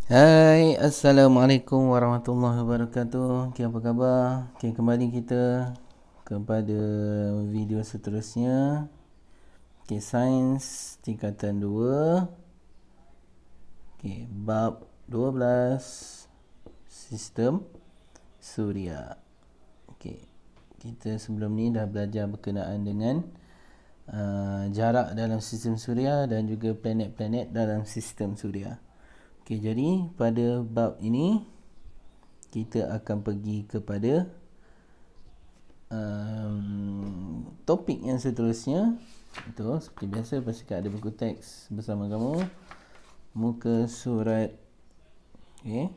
Hai, Assalamualaikum warahmatullahi wabarakatuh. Okay, apa khabar? Okay, kembali kita kepada video seterusnya. Okay, Sains Tingkatan 2. Okay, bab 12, Sistem Suria. Okay, kita sebelum ni dah belajar berkenaan dengan jarak dalam sistem suria dan juga planet-planet dalam sistem suria. Okay, jadi pada bab ini kita akan pergi kepada topik yang seterusnya. Itu seperti biasa, pastikan ada buku teks bersama kamu. Muka surat. Okay,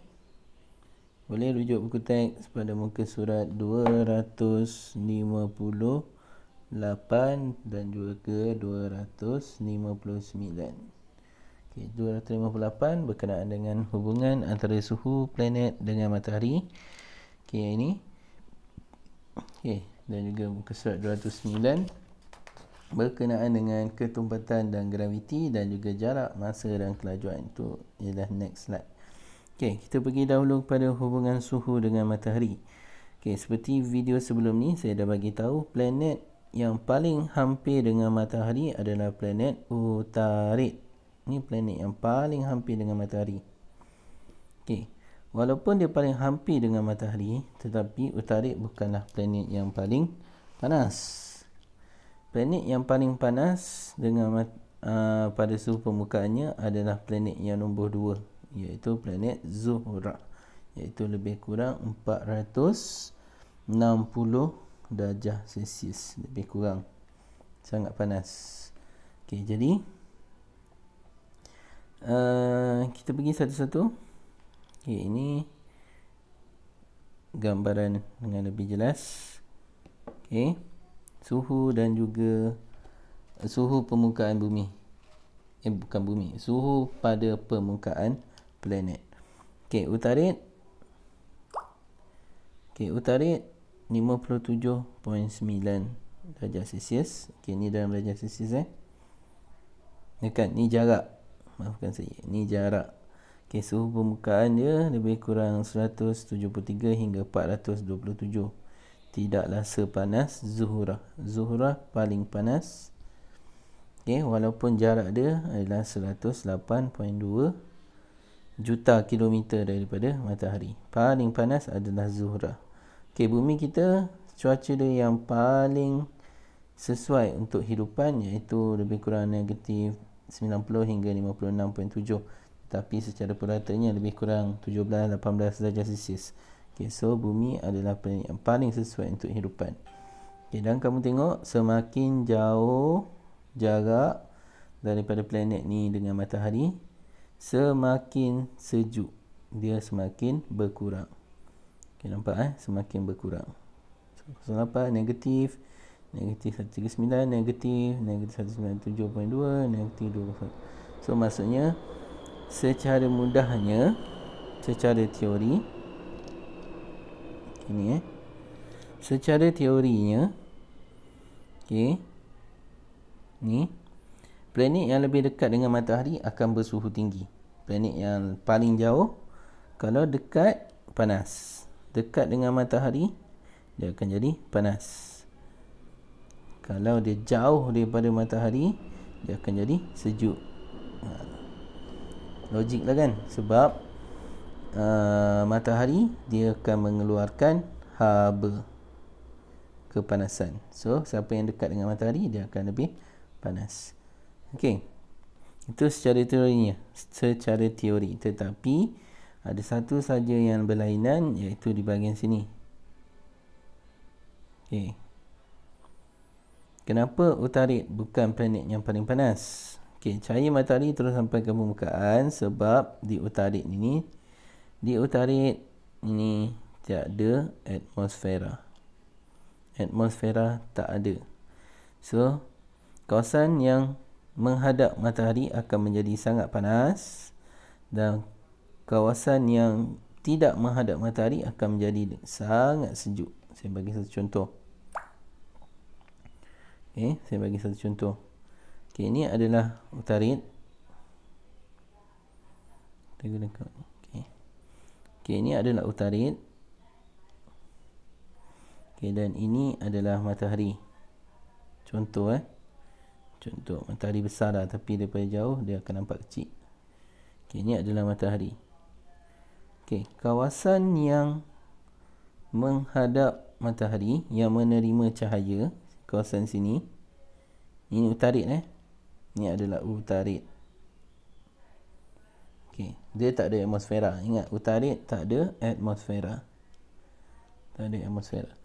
boleh rujuk buku teks pada muka surat 258 dan juga 259. Okay, 258 berkenaan dengan hubungan antara suhu planet dengan matahari. Okay, ini. Okay, dan juga muka surat 209 berkenaan dengan ketumpatan dan graviti dan juga jarak, masa dan kelajuan. Itu ialah next slide. Okay, kita pergi dahulu kepada hubungan suhu dengan matahari. Okay, seperti video sebelum ni saya dah bagi tahu, planet yang paling hampir dengan matahari adalah planet Utarid. Ni planet yang paling hampir dengan matahari. Okay, walaupun dia paling hampir dengan matahari, tetapi Utarid bukanlah planet yang paling panas. Planet yang paling panas dengan pada suhu permukaannya adalah planet yang nombor 2, iaitu planet Zuhrah, iaitu lebih kurang 460 darjah Celsius, lebih kurang, sangat panas. Okay, jadi kita pergi satu-satu. Okay, ini gambaran dengan lebih jelas. Okay, suhu dan juga suhu permukaan bumi. Bukan bumi, suhu pada permukaan planet. Okay, Utarid. Okay, Utarid 57.9 darjah Celsius. Okay, ni dalam darjah Celsius Dekat, ni jarak. Maafkan saya, ni jarak. Okay, suhu permukaan dia lebih kurang 173 hingga 427. Tidaklah sepanas Zuhrah. Zuhrah paling panas. Okay, walaupun jarak dia adalah 108.2 juta kilometer daripada matahari. Paling panas adalah Zuhrah. Okay, bumi kita, cuaca dia yang paling sesuai untuk hidupan iaitu lebih kurang negatif 90 hingga 56.7, tapi secara puratanya lebih kurang 17-18 darjah Celsius. Okay, so bumi adalah planet yang paling sesuai untuk hidupan. Okay, dan kamu tengok semakin jauh jarak daripada planet ni dengan matahari, semakin sejuk dia, semakin berkurang. Okay, nampak semakin berkurang. 08 negatif 139, negatif 197.2, negatif 21. So maksudnya secara mudahnya, secara teori ini secara teorinya, okay, ni planet yang lebih dekat dengan matahari akan bersuhu tinggi. Planet yang paling jauh, kalau dekat, panas. Dekat dengan matahari, dia akan jadi panas. Kalau dia jauh daripada matahari, dia akan jadi sejuk. Logik lah kan? Sebab matahari dia akan mengeluarkan haba kepanasan. So siapa yang dekat dengan matahari, dia akan lebih panas. Okey, itu secara teorinya, secara teori. Tetapi ada satu saja yang berlainan, iaitu di bahagian sini. Okey, kenapa Utarid bukan planet yang paling panas? Okey, cahaya matahari terus sampai ke permukaan sebab di Utarid ini tiada atmosfera. Atmosfera tak ada. So kawasan yang menghadap matahari akan menjadi sangat panas, dan kawasan yang tidak menghadap matahari akan menjadi sangat sejuk. Saya bagi satu contoh. Okay, saya bagi satu contoh. Okay, ini adalah Utarid. Kita gunakan. Okey, ini adalah utarid. Okey, dan ini adalah matahari. Contoh contoh matahari besar lah, tapi daripada jauh dia akan nampak kecil. Okey, ini adalah matahari. Okey, kawasan yang menghadap matahari, yang menerima cahaya, kawasan sini, ini utarid Ini adalah utarid. Okey, dia tak ada atmosfera. Ingat, utarid tak ada atmosfera. Tak ada atmosfera.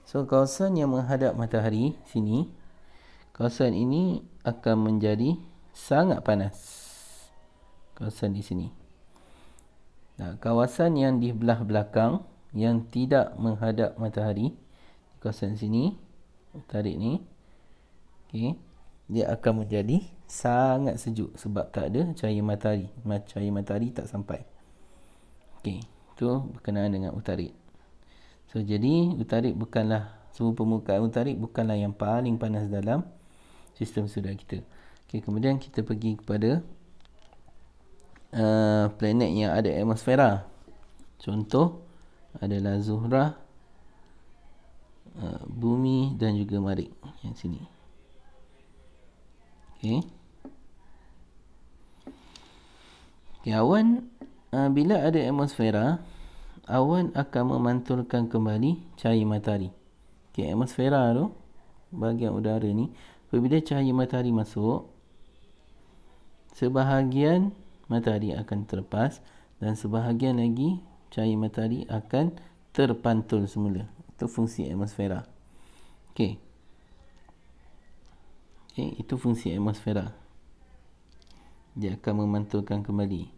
So, kawasan yang menghadap matahari sini, kawasan ini akan menjadi sangat panas. Kawasan di sini. Nah, kawasan yang di belah belakang yang tidak menghadap matahari, kawasan sini, utarid ni, okey, dia akan menjadi sangat sejuk sebab tak ada cahaya matahari. Cahaya matahari tak sampai. Okey, itu berkenaan dengan utarid. So, jadi utarid bukanlah, suhu permukaan utarid bukanlah yang paling panas dalam sistem suria kita. Okey, kemudian kita pergi kepada planet yang ada atmosfera. Contoh adalah Zuhrah, Bumi dan juga Marikh yang sini. Okey. Okay, awan, bila ada atmosfera, awan akan memantulkan kembali cahaya matahari. Okey, atmosfera tu, bahagian udara ni, apabila cahaya matahari masuk, sebahagian matahari akan terlepas dan sebahagian lagi cahaya matahari akan terpantul semula. Itu fungsi atmosfera. Okey. Okey, itu fungsi atmosfera. Dia akan memantulkan kembali.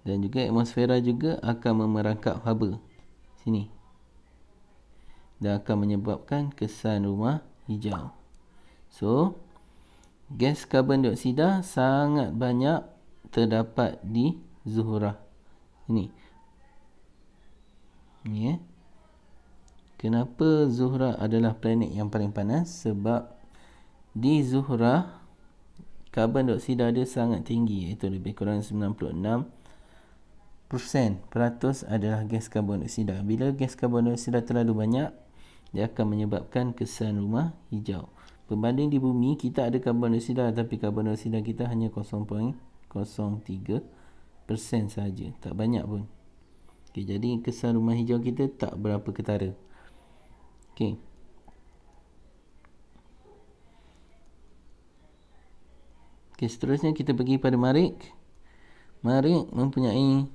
Dan juga atmosfera juga akan memerangkap haba sini. Dan akan menyebabkan kesan rumah hijau. So, gas karbon dioksida sangat banyak terdapat di Zuhrah ini. Ni Kenapa Zuhrah adalah planet yang paling panas? Sebab di Zuhrah karbon dioksida dia sangat tinggi, iaitu lebih kurang 96% adalah gas karbon dioksida. Bila gas karbon dioksida terlalu banyak, dia akan menyebabkan kesan rumah hijau. Berbanding di bumi, kita ada karbon dioksida, tapi karbon dioksida kita hanya 0.03% sahaja, tak banyak pun. Okay, jadi kesan rumah hijau kita tak berapa ketara. Okay. Okay, seterusnya kita pergi pada Marikh. Marikh mempunyai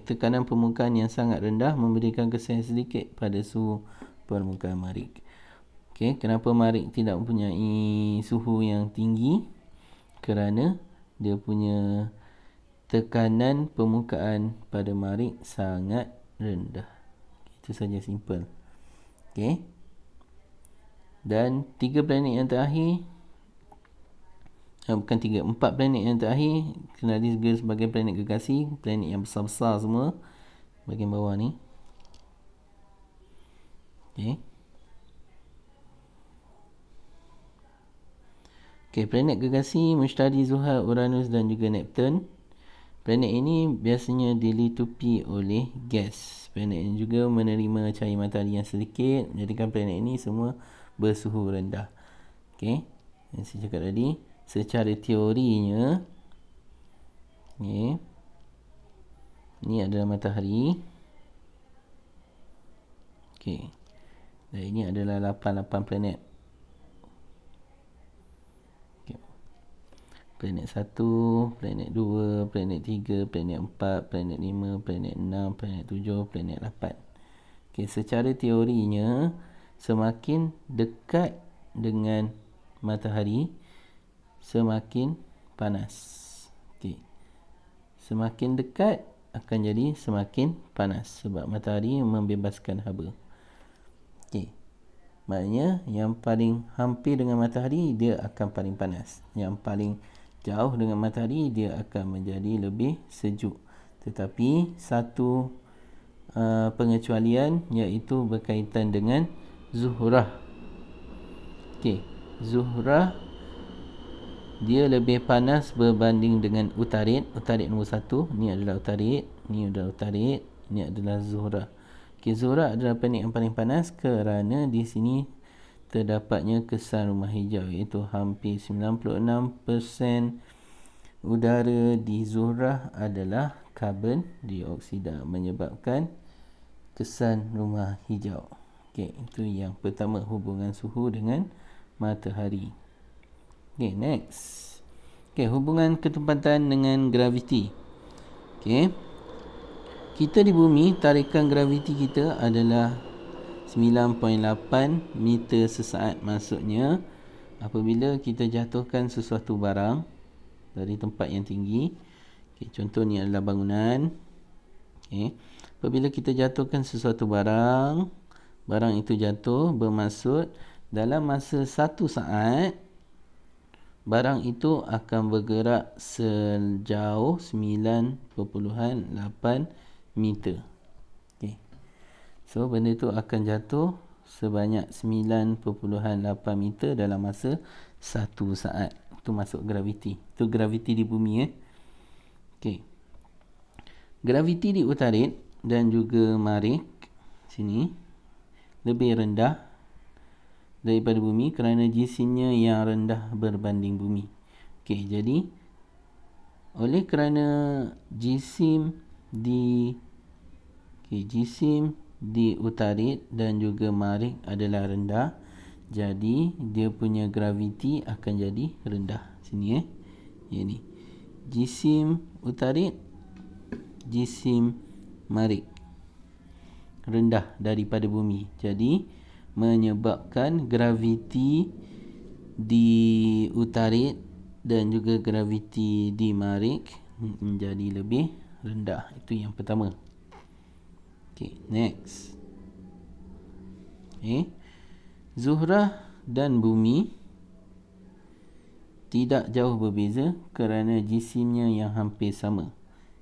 tekanan permukaan yang sangat rendah, memberikan kesan sedikit pada suhu permukaan Marikh. Okay, kenapa Marikh tidak mempunyai suhu yang tinggi? Kerana dia punya tekanan permukaan pada Marikh sangat rendah. Itu saja, simple. Okey. Dan 3 planet yang terakhir, bukan 3, 4 planet yang terakhir kena disebut sebagai planet gergasi, planet yang besar-besar semua bahagian bawah ni. Okey. Okey, planet gergasi Mushtari, Zuhal, Uranus dan juga Neptun. Planet ini biasanya dilitupi oleh gas. Planet ini juga menerima cahaya matahari yang sedikit, menjadikan planet ini semua bersuhu rendah. Okey, yang saya cakap tadi, secara teorinya, ini adalah matahari. Okey, dan ini adalah 88 planet. Planet 1, planet 2, planet 3, planet 4, planet 5, planet 6, planet 7, planet 8. Okay, secara teorinya, semakin dekat dengan matahari, semakin panas. Okay. Semakin dekat akan jadi semakin panas sebab matahari membebaskan haba. Okay. Maknanya yang paling hampir dengan matahari dia akan paling panas. Yang paling jauh dengan matahari dia akan menjadi lebih sejuk. Tetapi satu pengecualian, iaitu berkaitan dengan Zuhrah. Okey, Zuhrah dia lebih panas berbanding dengan Utarid. Utarid nombor 1, ni adalah Utarid, ni adalah Utarid, Ini adalah Zuhrah. Okey, Zuhrah adalah planet yang paling panas kerana di sini terdapatnya kesan rumah hijau, iaitu hampir 96% udara di Zuhrah adalah karbon dioksida, menyebabkan kesan rumah hijau. Okey, itu yang pertama, hubungan suhu dengan matahari. Okey, next. Okey, hubungan ketempatan dengan graviti. Okey, kita di bumi, tarikan graviti kita adalah 9.8 meter sesaat. Maksudnya apabila kita jatuhkan sesuatu barang dari tempat yang tinggi, contoh ni adalah bangunan. Apabila kita jatuhkan sesuatu barang itu jatuh, bermaksud dalam masa 1 saat barang itu akan bergerak sejauh 9.8 meter. So benda itu akan jatuh sebanyak 9.8 meter dalam masa 1 saat. Itu masuk graviti. Itu graviti di bumi. Okey. Graviti di Utarit dan juga Marikh sini lebih rendah daripada bumi kerana jisimnya yang rendah berbanding bumi. Okey, jadi oleh kerana jisim di Utarit dan juga Marikh adalah rendah, jadi dia punya graviti akan jadi rendah. Sini ini jisim Utarit, jisim Marikh rendah daripada bumi, jadi menyebabkan graviti di Utarit dan juga graviti di Marikh menjadi lebih rendah. Itu yang pertama. Okay, next. Zuhrah dan bumi tidak jauh berbeza kerana jisimnya yang hampir sama.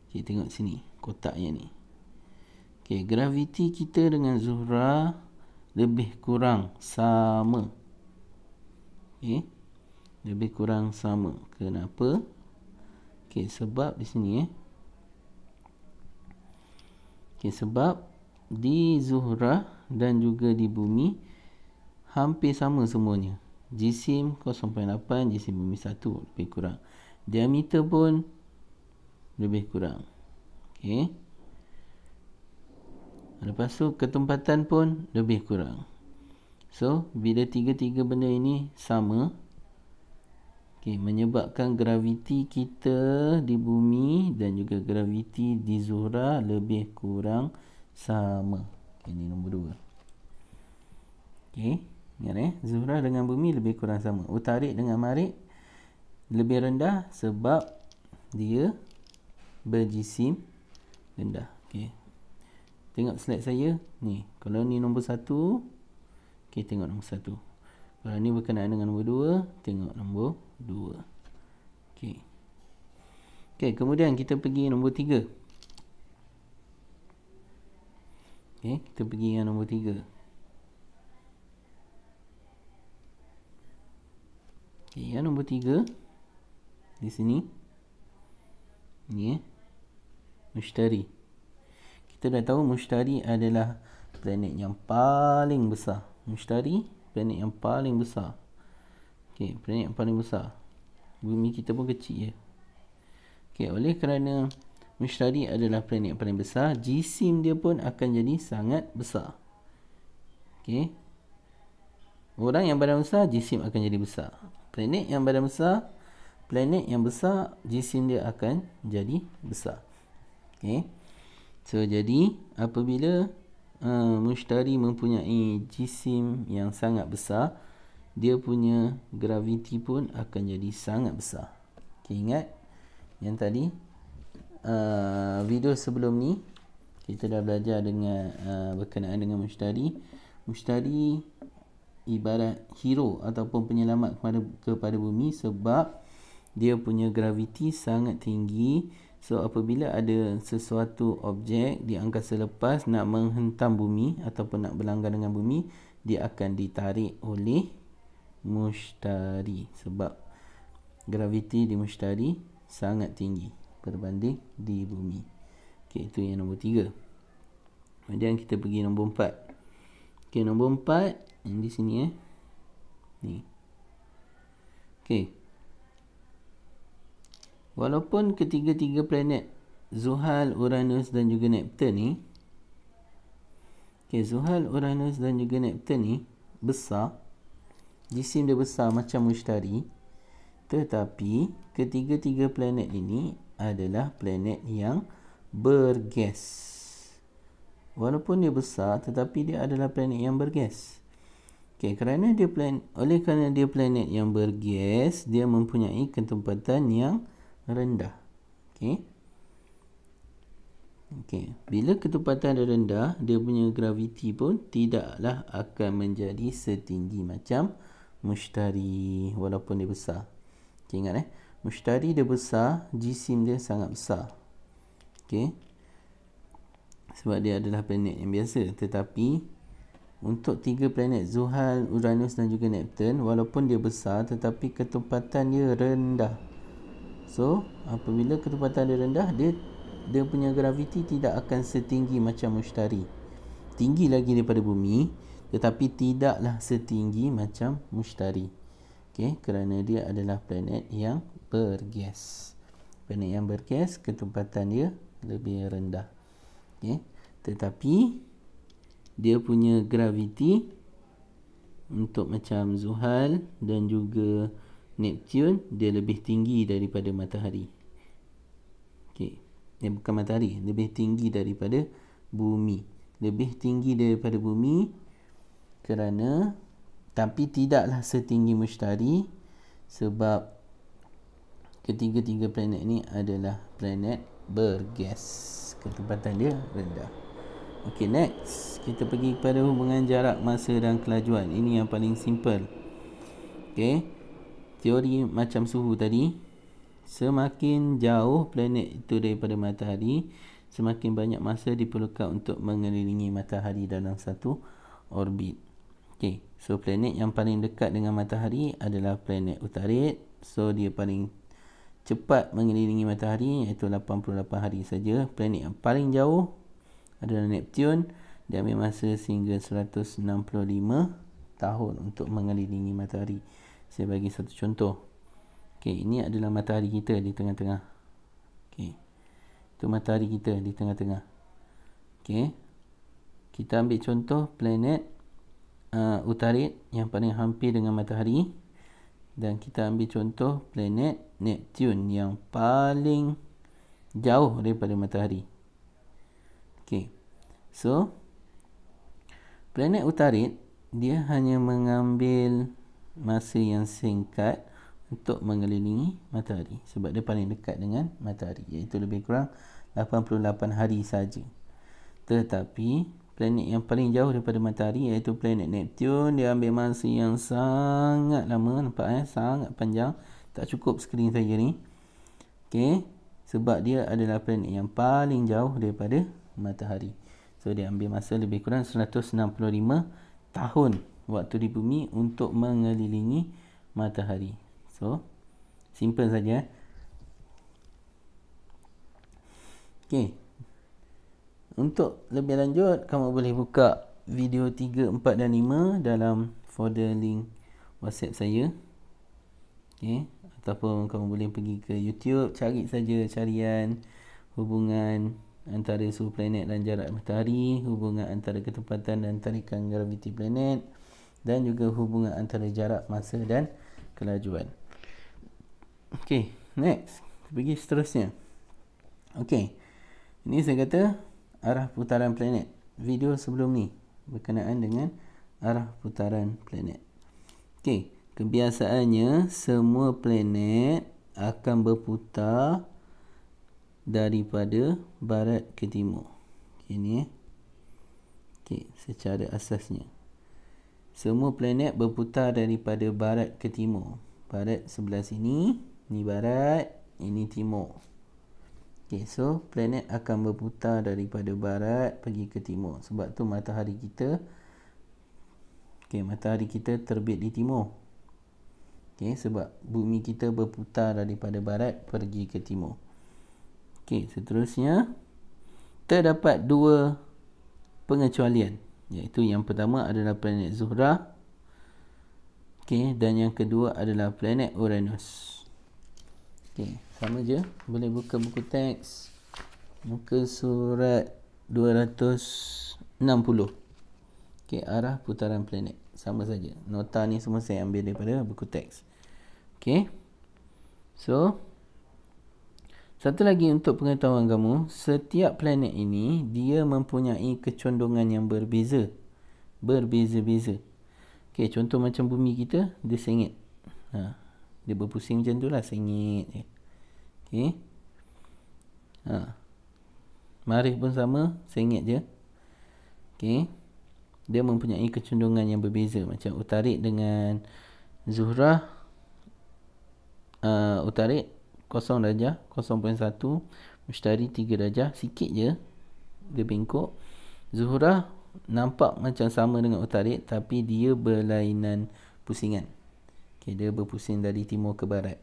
Okay, tengok sini kotak yang ni. Okay, graviti kita dengan Zuhrah lebih kurang sama. Okay, lebih kurang sama. Kenapa? Okay, sebab di sini Okay, sebab di Zuhrah dan juga di bumi hampir sama semuanya. Jisim 0.8, jisim bumi 1, lebih kurang. Diameter pun lebih kurang. Okey. Lepas tu ketempatan pun lebih kurang. So, bila tiga-tiga benda ini sama, menyebabkan graviti kita di bumi dan juga graviti di Zuhrah lebih kurang sama. Ini nombor 2. Ingat Zuhrah dengan bumi lebih kurang sama. Utarit dengan Marikh lebih rendah sebab dia berjisim rendah. Tengok slide saya ni. Kalau ni nombor 1, tengok nombor 1. Kalau ni berkenaan dengan nombor 2, tengok nombor 2. Okey, kemudian kita pergi nombor 3. Kita pergi yang nombor 3. Yang nombor 3 di sini ni Mushtari. Kita dah tahu Mushtari adalah planet yang paling besar. Mushtari planet yang paling besar. Planet yang paling besar. Bumi kita pun kecil je. Oleh kerana Mushtari adalah planet yang paling besar, jisim dia pun akan jadi sangat besar. Orang yang badan besar, jisim akan jadi besar. Planet yang badan besar, planet yang besar, jisim dia akan jadi besar. So jadi apabila Mushtari mempunyai jisim yang sangat besar, dia punya graviti pun akan jadi sangat besar. Ingat yang tadi video sebelum ni kita dah belajar dengan berkenaan dengan Mushtari. Mushtari ibarat hero ataupun penyelamat kepada bumi sebab dia punya graviti sangat tinggi. So apabila ada sesuatu objek di angkasa lepas nak menghentam bumi ataupun nak berlanggar dengan bumi, dia akan ditarik oleh Mushtari sebab graviti di Mushtari sangat tinggi berbanding di bumi. Itu yang nombor 3. Kemudian kita pergi nombor 4. Okey, nombor 4 yang di sini ni. Okey. Walaupun ketiga-tiga planet Zuhal, Uranus dan juga Neptun ni, okey, Zuhal, Uranus dan juga Neptun ni besar, jisim dia besar macam Mushtari, tetapi ketiga-tiga planet ini adalah planet yang bergas. Walaupun dia besar, tetapi dia adalah planet yang bergas. Okey, oleh kerana dia planet yang bergas, dia mempunyai ketempatan yang rendah. Okey. Okey, bila ketempatan dia rendah, dia punya graviti pun tidaklah akan menjadi setinggi macam Mushtari walaupun dia besar. Okey, ingat Mushtari dia besar, jisim dia sangat besar. Okey. Sebab dia adalah planet yang biasa. Tetapi untuk tiga planet Zuhal, Uranus dan juga Neptun, walaupun dia besar, tetapi ketempatan dia rendah. So apabila ketempatan dia rendah, dia punya graviti tidak akan setinggi macam Mushtari. Tinggi lagi daripada bumi, tetapi tidaklah setinggi macam Mushtari. Okey, kerana dia adalah planet yang bergas. Planet yang bergas, ketempatan dia lebih rendah. Okay. Tetapi dia punya graviti untuk macam Zuhal dan juga Neptun, dia lebih tinggi daripada matahari. Okay. Dia bukan matahari, lebih tinggi daripada bumi. Lebih tinggi daripada bumi kerana, tapi tidaklah setinggi Mushtari sebab ketiga-tiga planet ni adalah planet bergas. Ketempatan dia rendah. Okey, next kita pergi kepada hubungan jarak masa dan kelajuan. Ini yang paling simple. Okey, teori macam suhu tadi, semakin jauh planet itu daripada matahari, semakin banyak masa diperlukan untuk mengelilingi matahari dalam satu orbit. Okey, so planet yang paling dekat dengan matahari adalah planet Utarid. So dia paling cepat mengelilingi matahari, iaitu 88 hari saja. Planet yang paling jauh adalah Neptun. Dia ambil masa sehingga 165 tahun untuk mengelilingi matahari. Saya bagi satu contoh. Okey, ini adalah matahari kita di tengah-tengah. Okey, itu matahari kita di tengah-tengah. Okey, kita ambil contoh planet Utarid yang paling hampir dengan matahari, dan kita ambil contoh planet Neptun yang paling jauh daripada matahari. Okey. So planet Utarid dia hanya mengambil masa yang singkat untuk mengelilingi matahari sebab dia paling dekat dengan matahari, iaitu lebih kurang 88 hari saja. Tetapi planet yang paling jauh daripada matahari, iaitu planet Neptun, dia ambil masa yang sangat lama. Nampak sangat panjang. Tak cukup skrin saya ni. Okey, sebab dia adalah planet yang paling jauh daripada matahari. So dia ambil masa lebih kurang 165 tahun waktu di bumi untuk mengelilingi matahari. So simple saja. Okey, untuk lebih lanjut, kamu boleh buka video 3, 4 dan 5 dalam folder link WhatsApp saya. Okey, ataupun kamu boleh pergi ke YouTube, cari saja carian hubungan antara suhu planet dan jarak matahari, hubungan antara ketempatan dan tarikan graviti planet, dan juga hubungan antara jarak masa dan kelajuan. Okey, next. Pergi seterusnya. Okey, ini saya kata arah putaran planet. Video sebelum ni berkenaan dengan arah putaran planet. Okey, kebiasaannya semua planet akan berputar daripada barat ke timur. Ini okey, secara asasnya semua planet berputar daripada barat ke timur. Barat sebelah sini, ni barat, ini timur. Okey, so planet akan berputar daripada barat pergi ke timur. Sebab tu matahari kita, okey, matahari kita terbit di timur. Okey, sebab bumi kita berputar daripada barat pergi ke timur. Okey, seterusnya terdapat dua pengecualian, iaitu yang pertama adalah planet Zuhrah, okey, dan yang kedua adalah planet Uranus. Okey, sama je, boleh buka buku teks muka surat 260. Okey, arah putaran planet sama saja. Nota ni semua saya ambil daripada buku teks. Okey. So, satu lagi untuk pengetahuan kamu, setiap planet ini dia mempunyai kecondongan yang berbeza. Berbeza-beza. Okey, contoh macam bumi kita, dia sengit. Dia berpusing macam tu lah, sengit je. Okey. Marikh pun sama, sengit je. Okey. Dia mempunyai kecondongan yang berbeza. Macam Utarid dengan Zuhrah. Utarid 0 darjah, 0.1. Mushtari 3 darjah, sikit je dia bengkok. Zuhrah nampak macam sama dengan Utarid, tapi dia berlainan pusingan. Okay, dia berpusing dari timur ke barat.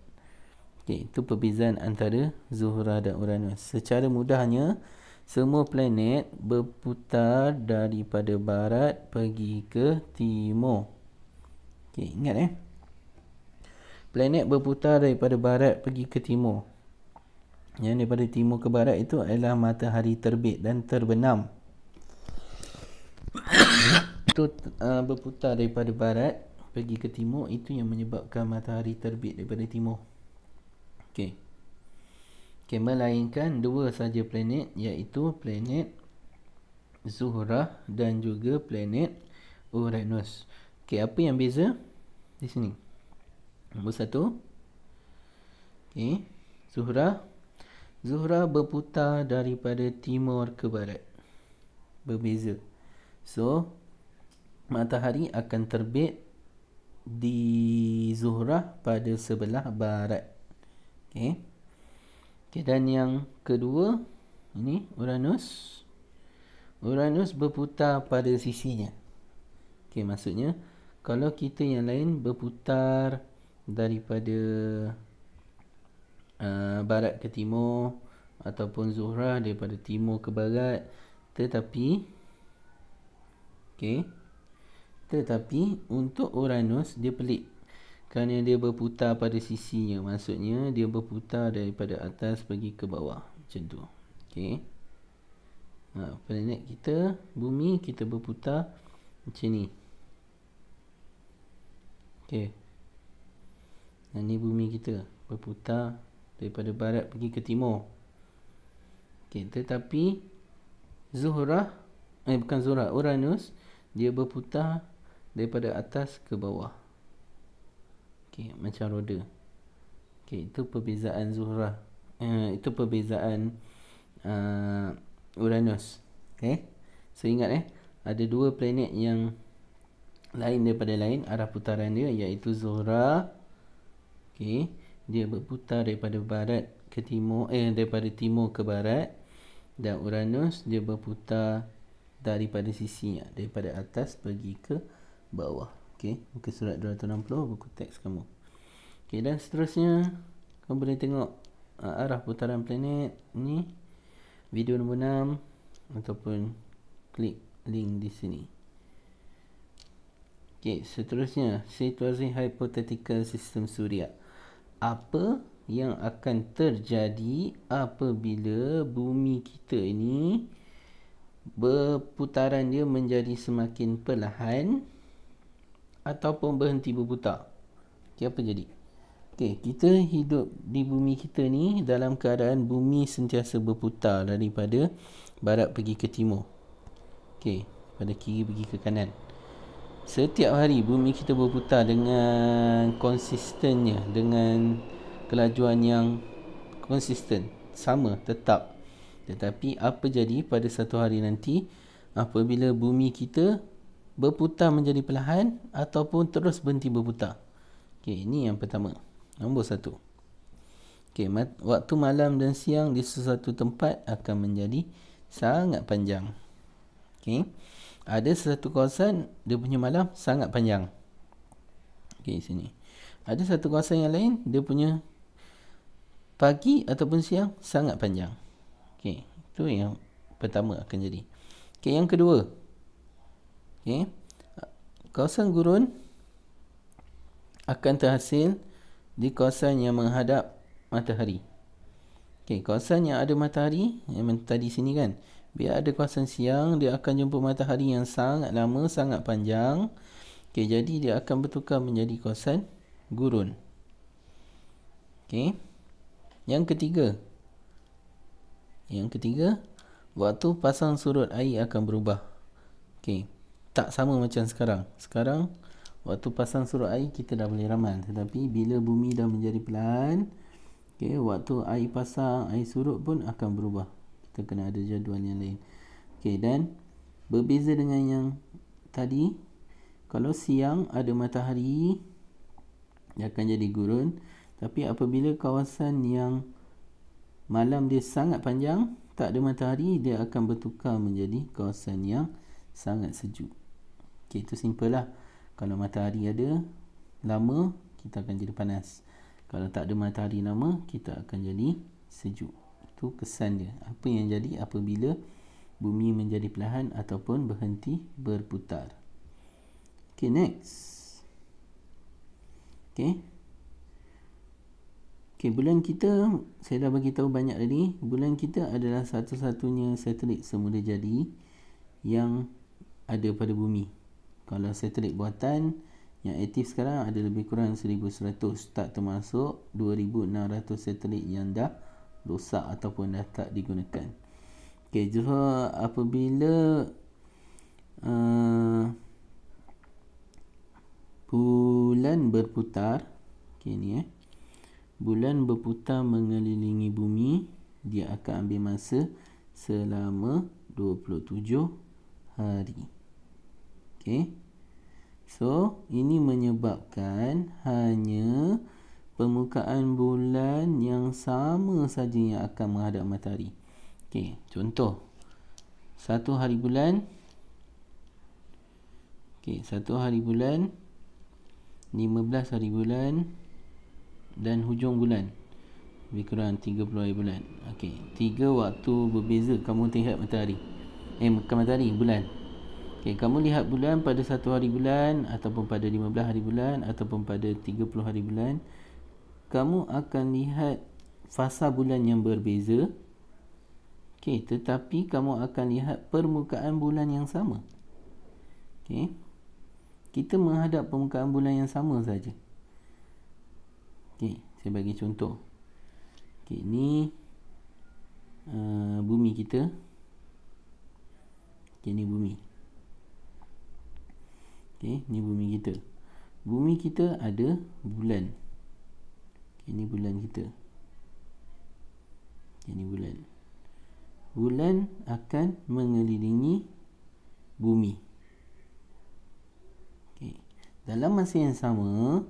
Okay, itu perbezaan antara Zuhrah dan Uranus. Secara mudahnya, semua planet berputar daripada barat pergi ke timur. Okay, ingat planet berputar daripada barat pergi ke timur. Yang daripada timur ke barat itu adalah matahari terbit dan terbenam. Itu berputar daripada barat pergi ke timur, itu yang menyebabkan matahari terbit daripada timur. Okey. Okey, melainkan dua saja planet, iaitu planet Zuhrah dan juga planet Uranus. Okey, apa yang beza di sini? Nombor 1. Okey, Zuhrah berputar daripada timur ke barat. Berbeza. So, matahari akan terbit di Zuhrah pada sebelah barat. Okey. Okey, dan yang kedua, ini Uranus. Uranus berputar pada sisinya. Okey, maksudnya kalau kita yang lain berputar daripada barat ke timur, ataupun Zuhrah daripada timur ke barat, tetapi untuk Uranus dia pelik kerana dia berputar pada sisinya. Maksudnya dia berputar daripada atas pergi ke bawah, macam tu. Okey. Planet kita, bumi kita berputar macam ni. Okey. Ini bumi kita berputar daripada barat pergi ke timur. Okey, tetapi Uranus dia berputar daripada atas ke bawah. Okey, macam roda. Okey, itu perbezaan Zuhrah. Itu perbezaan Uranus. Okey. So ingat ada dua planet yang lain daripada lain arah putaran dia, iaitu Zuhrah. Okey, dia berputar daripada barat ke timur, daripada timur ke barat, dan Uranus dia berputar daripada sisinya, daripada atas pergi ke bawah. Okey, muka surat 260 buku teks kamu. Okey, dan seterusnya kamu boleh tengok arah putaran planet ni, video nombor 6, ataupun klik link di sini. Okey, seterusnya situasi hypothetical sistem suria. Apa yang akan terjadi apabila bumi kita ini berputaran dia menjadi semakin perlahan ataupun berhenti berputar? Okey, apa jadi? Okey, kita hidup di bumi kita ni dalam keadaan bumi sentiasa berputar daripada barat pergi ke timur. Okey, pada kiri pergi ke kanan. Setiap hari bumi kita berputar dengan konsistennya, dengan kelajuan yang konsisten, sama, tetap. Tetapi apa jadi pada satu hari nanti apabila bumi kita berputar menjadi perlahan ataupun terus berhenti berputar? Okey, ini yang pertama. Nombor 1. Okey, waktu malam dan siang di sesuatu tempat akan menjadi sangat panjang. Okey. Ada satu kawasan dia punya malam sangat panjang. Okey, sini. Ada satu kawasan yang lain dia punya pagi ataupun siang sangat panjang. Okey, itu yang pertama akan jadi. Okey, yang kedua. Okey. Kawasan gurun akan terhasil di kawasan yang menghadap matahari. Okey, kawasan yang ada matahari, yang tadi sini kan, bila ada kawasan siang, dia akan jumpa matahari yang sangat lama, sangat panjang. Okey, jadi dia akan bertukar menjadi kawasan gurun. Okey. Yang ketiga. Waktu pasang surut air akan berubah. Okey. Tak sama macam sekarang. Sekarang, waktu pasang surut air kita dah boleh ramal. Tetapi bila bumi dah menjadi pelan, okey, waktu air pasang, air surut pun akan berubah. Kita kena ada jadual yang lain. Okey, dan berbeza dengan yang tadi, kalau siang ada matahari, dia akan jadi gurun. Tapi apabila kawasan yang malam dia sangat panjang, tak ada matahari, dia akan bertukar menjadi kawasan yang sangat sejuk. Okey, itu simple lah. Kalau matahari ada lama, kita akan jadi panas. Kalau tak ada matahari lama, kita akan jadi sejuk. Itu kesan dia. Apa yang jadi apabila bumi menjadi perlahan ataupun berhenti berputar. Okay, next. Okay, bulan kita, saya dah bagi tahu banyak tadi. Bulan kita adalah satu-satunya satelit semula jadi yang ada pada bumi. Kalau satelit buatan yang aktif sekarang ada lebih kurang 1,100, tak termasuk 2,600 satelit yang dah rosak ataupun dah tak digunakan. Okey, so apabila bulan berputar, okey ni bulan berputar mengelilingi bumi, dia akan ambil masa selama 27 hari. Okey. So, ini menyebabkan hanya permukaan bulan yang sama saja yang akan menghadap matahari. Okey, contoh. Satu hari bulan. Okey, 1 hari bulan, 15 hari bulan dan hujung bulan. Lebih kurang 30 hari bulan. Okey, 3 waktu berbeza kamu lihat matahari. Bukan matahari, bulan. Okay, kamu lihat bulan pada 1 hari bulan, ataupun pada 15 hari bulan, ataupun pada 30 hari bulan. Kamu akan lihat fasa bulan yang berbeza. Okay, tetapi kamu akan lihat permukaan bulan yang sama. Okay, kita menghadap permukaan bulan yang sama saja. Okay, saya bagi contoh. Okay, ini bumi kita. Okay, ini bumi. Okay, ni bumi kita. Bumi kita ada bulan. Okay, ni bulan kita. Okay, ni bulan. Bulan akan mengelilingi bumi. Okay. Dalam masa yang sama,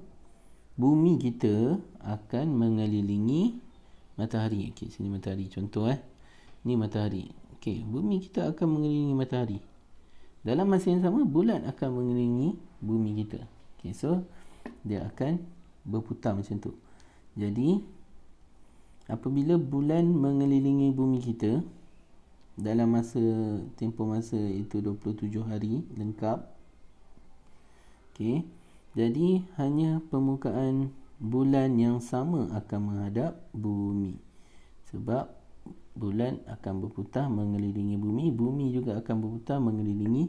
bumi kita akan mengelilingi matahari. Okay, sini matahari. Contoh ni matahari. Okay, bumi kita akan mengelilingi matahari. Dalam masa yang sama, bulan akan mengelilingi bumi kita. Okay, so dia akan berputar macam tu. Jadi, apabila bulan mengelilingi bumi kita dalam tempoh masa itu 27 hari lengkap. Okay, jadi hanya permukaan bulan yang sama akan menghadap bumi. Sebab bulan akan berputar mengelilingi bumi, bumi juga akan berputar mengelilingi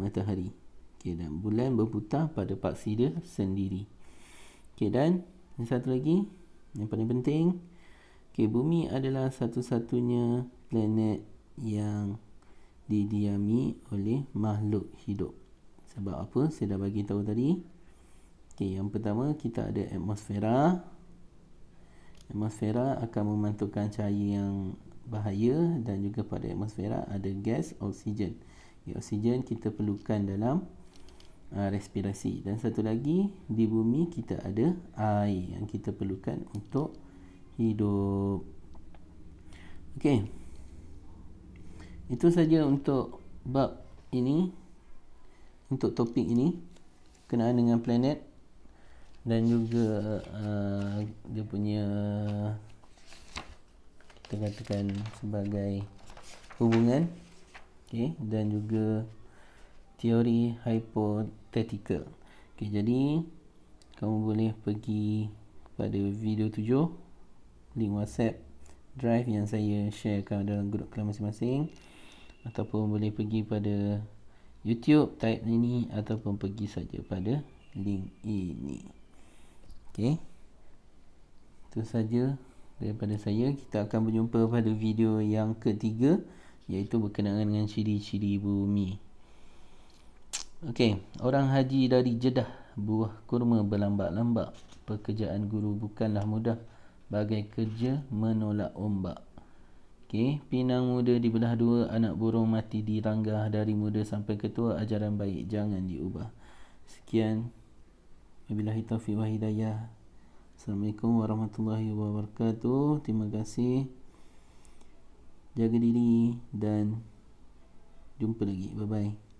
matahari. Okey, dan bulan berputar pada paksi dia sendiri. Okey, dan yang satu lagi yang paling penting, okey, bumi adalah satu-satunya planet yang didiami oleh makhluk hidup. Sebab apa? Saya dah bagi tahu tadi. Okey, yang pertama kita ada atmosfera. Atmosfera akan memantulkan cahaya yang bahaya, dan juga pada atmosfera ada gas oksigen. Oksigen kita perlukan dalam respirasi. Dan satu lagi, di bumi kita ada air yang kita perlukan untuk hidup. Okey, itu saja untuk bab ini, untuk topik ini kenaan dengan planet dan juga dia punya, kita katakan sebagai hubungan. Okay, dan juga teori hipotetikal. Okay, jadi kamu boleh pergi pada video 7, link WhatsApp Drive yang saya sharekan dalam grup kelas masing-masing, ataupun boleh pergi pada YouTube, type ini, ataupun pergi saja pada link ini. Okay, itu saja daripada saya. Kita akan berjumpa pada video yang ketiga, iaitu berkenaan dengan ciri-ciri bumi. Okey, orang haji dari Jeddah, buah kurma berlambak-lambak. Pekerjaan guru bukanlah mudah, bagai kerja menolak ombak. Okey, pinang muda dibelah dua, anak burung mati diranggah. Dari muda sampai ketua, ajaran baik jangan diubah. Sekian, wabillahi taufiq wa hidayah. Assalamualaikum warahmatullahi wabarakatuh. Terima kasih. Jaga diri dan jumpa lagi. Bye bye.